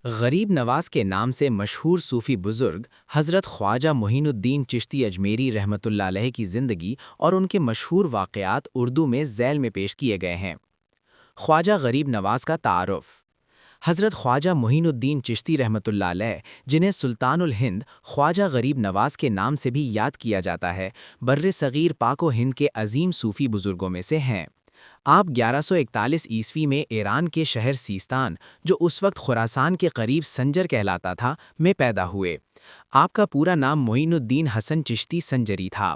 غریب نواز کے نام سے مشہور صوفی بزرگ حضرت خواجہ معین الدین چشتی اجمیری رحمۃ اللہ علیہ کی زندگی اور ان کے مشہور واقعات اردو میں ذیل میں پیش کیے گئے ہیں۔ خواجہ غریب نواز کا تعارف۔ حضرت خواجہ معین الدین چشتی رحمۃ اللہ علیہ، جنہیں سلطان الہند خواجہ غریب نواز کے نام سے بھی یاد کیا جاتا ہے، بر صغیر پاک و ہند کے عظیم صوفی بزرگوں میں سے ہیں۔ آپ 1141 عیسوی میں ایران کے شہر سیستان، جو اس وقت خراسان کے قریب سنجر کہلاتا تھا، میں پیدا ہوئے۔ آپ کا پورا نام معین الدین حسن چشتی سنجری تھا۔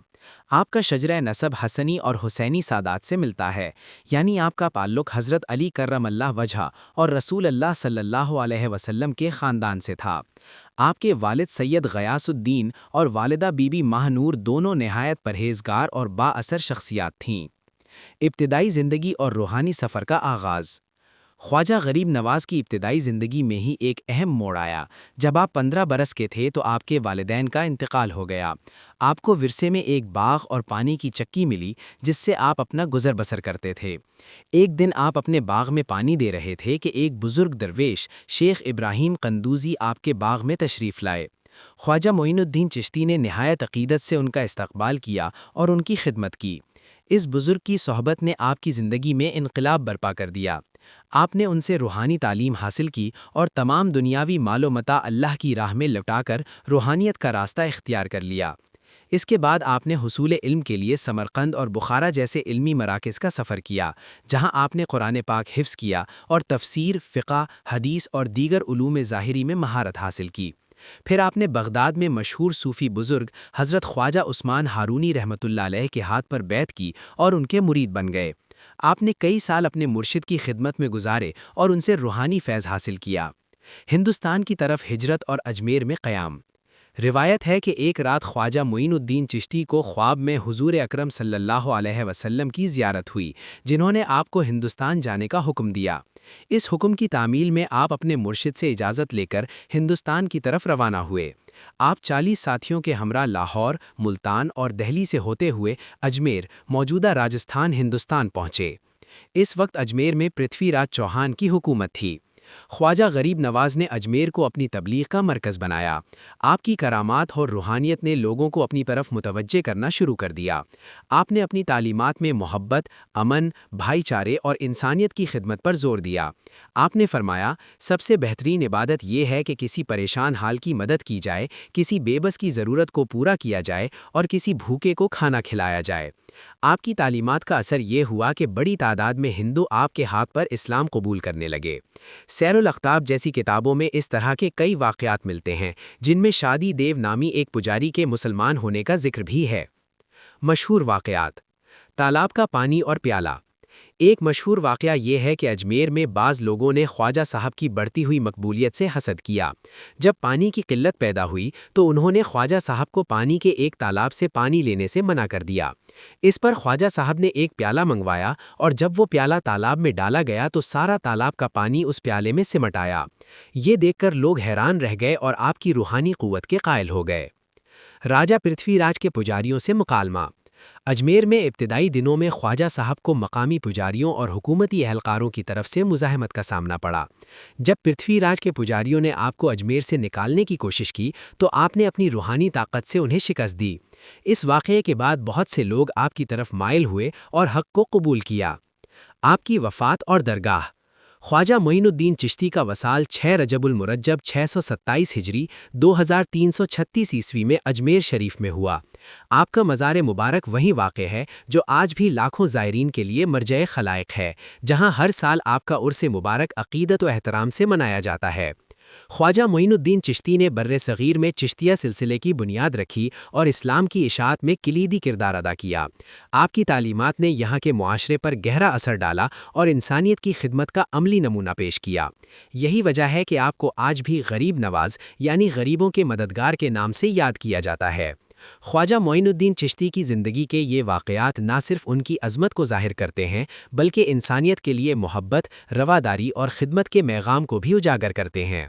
آپ کا شجرہ نسب حسنی اور حسینی سادات سے ملتا ہے، یعنی آپ کا تعلق حضرت علی کرم اللہ وجہہ اور رسول اللہ صلی اللہ علیہ وسلم کے خاندان سے تھا۔ آپ کے والد سید غیاث الدین اور والدہ بی بی ماہ نور دونوں نہایت پرہیزگار اور با اثر شخصیات تھیں۔ ابتدائی زندگی اور روحانی سفر کا آغاز۔ خواجہ غریب نواز کی ابتدائی زندگی میں ہی ایک اہم موڑ آیا۔ جب آپ 15 برس کے تھے تو آپ کے والدین کا انتقال ہو گیا۔ آپ کو ورثے میں ایک باغ اور پانی کی چکی ملی، جس سے آپ اپنا گزر بسر کرتے تھے۔ ایک دن آپ اپنے باغ میں پانی دے رہے تھے کہ ایک بزرگ درویش شیخ ابراہیم قندوزی آپ کے باغ میں تشریف لائے۔ خواجہ معین الدین چشتی نے نہایت عقیدت سے ان کا استقبال کیا اور ان کی خدمت کی۔ اس بزرگ کی صحبت نے آپ کی زندگی میں انقلاب برپا کر دیا۔ آپ نے ان سے روحانی تعلیم حاصل کی اور تمام دنیاوی مال و متاع اللہ کی راہ میں لٹا کر روحانیت کا راستہ اختیار کر لیا۔ اس کے بعد آپ نے حصول علم کے لیے سمرقند اور بخارا جیسے علمی مراکز کا سفر کیا، جہاں آپ نے قرآن پاک حفظ کیا اور تفسیر، فقہ، حدیث اور دیگر علوم ظاہری میں مہارت حاصل کی۔ پھر آپ نے بغداد میں مشہور صوفی بزرگ حضرت خواجہ عثمان ہارونی رحمۃ اللہ علیہ کے ہاتھ پر بیعت کی اور ان کے مرید بن گئے۔ آپ نے کئی سال اپنے مرشد کی خدمت میں گزارے اور ان سے روحانی فیض حاصل کیا۔ ہندوستان کی طرف ہجرت اور اجمیر میں قیام۔ روایت ہے کہ ایک رات خواجہ معین الدین چشتی کو خواب میں حضور اکرم صلی اللہ علیہ وسلم کی زیارت ہوئی، جنہوں نے آپ کو ہندوستان جانے کا حکم دیا۔ اس حکم کی تعمیل میں آپ اپنے مرشد سے اجازت لے کر ہندوستان کی طرف روانہ ہوئے۔ آپ 40 ساتھیوں کے ہمراہ لاہور، ملتان اور دہلی سے ہوتے ہوئے اجمیر، موجودہ راجستھان، ہندوستان پہنچے۔ اس وقت اجمیر میں پرتھوی راج چوہان کی حکومت تھی۔ خواجہ غریب نواز نے اجمیر کو اپنی تبلیغ کا مرکز بنایا۔ آپ کی کرامات اور روحانیت نے لوگوں کو اپنی طرف متوجہ کرنا شروع کر دیا۔ آپ نے اپنی تعلیمات میں محبت، امن، بھائی چارے اور انسانیت کی خدمت پر زور دیا۔ آپ نے فرمایا، سب سے بہترین عبادت یہ ہے کہ کسی پریشان حال کی مدد کی جائے، کسی بے بس کی ضرورت کو پورا کیا جائے اور کسی بھوکے کو کھانا کھلایا جائے۔ آپ کی تعلیمات کا اثر یہ ہوا کہ بڑی تعداد میں ہندو آپ کے ہاتھ پر اسلام قبول کرنے لگے۔ سیر الاقطاب جیسی کتابوں میں اس طرح کے کئی واقعات ملتے ہیں، جن میں شادی دیو نامی ایک پجاری کے مسلمان ہونے کا ذکر بھی ہے۔ مشہور واقعات۔ تالاب کا پانی اور پیالہ۔ ایک مشہور واقعہ یہ ہے کہ اجمیر میں بعض لوگوں نے خواجہ صاحب کی بڑھتی ہوئی مقبولیت سے حسد کیا۔ جب پانی کی قلت پیدا ہوئی تو انہوں نے خواجہ صاحب کو پانی کے ایک تالاب سے پانی لینے سے منع کر دیا۔ اس پر خواجہ صاحب نے ایک پیالہ منگوایا اور جب وہ پیالہ تالاب میں ڈالا گیا تو سارا تالاب کا پانی اس پیالے میں سمٹ آیا۔ یہ دیکھ کر لوگ حیران رہ گئے اور آپ کی روحانی قوت کے قائل ہو گئے۔ راجہ پرتھوی راج کے پجاریوں سے مکالمہ۔ اجمیر میں ابتدائی دنوں میں خواجہ صاحب کو مقامی پجاریوں اور حکومتی اہلکاروں کی طرف سے مزاحمت کا سامنا پڑا۔ جب پرتھوی راج کے پجاریوں نے آپ کو اجمیر سے نکالنے کی کوشش کی تو آپ نے اپنی روحانی طاقت سے انہیں شکست دی۔ اس واقعے کے بعد بہت سے لوگ آپ کی طرف مائل ہوئے اور حق کو قبول کیا۔ آپ کی وفات اور درگاہ۔ خواجہ معین الدین چشتی کا وصال 6 رجب المرجب 627 ہجری 2336 عیسوی میں اجمیر شریف میں ہوا۔ آپ کا مزار مبارک وہیں واقع ہے جو آج بھی لاکھوں زائرین کے لیے مرجع خلائق ہے، جہاں ہر سال آپ کا عرس مبارک عقیدت و احترام سے منایا جاتا ہے۔ خواجہ معین الدین چشتی نے بر صغیر میں چشتیہ سلسلے کی بنیاد رکھی اور اسلام کی اشاعت میں کلیدی کردار ادا کیا۔ آپ کی تعلیمات نے یہاں کے معاشرے پر گہرا اثر ڈالا اور انسانیت کی خدمت کا عملی نمونہ پیش کیا۔ یہی وجہ ہے کہ آپ کو آج بھی غریب نواز یعنی غریبوں کے مددگار کے نام سے یاد کیا جاتا ہے۔ خواجہ معین الدین چشتی کی زندگی کے یہ واقعات نہ صرف ان کی عظمت کو ظاہر کرتے ہیں بلکہ انسانیت کے لیے محبت، رواداری اور خدمت کے پیغام کو بھی اجاگر کرتے ہیں۔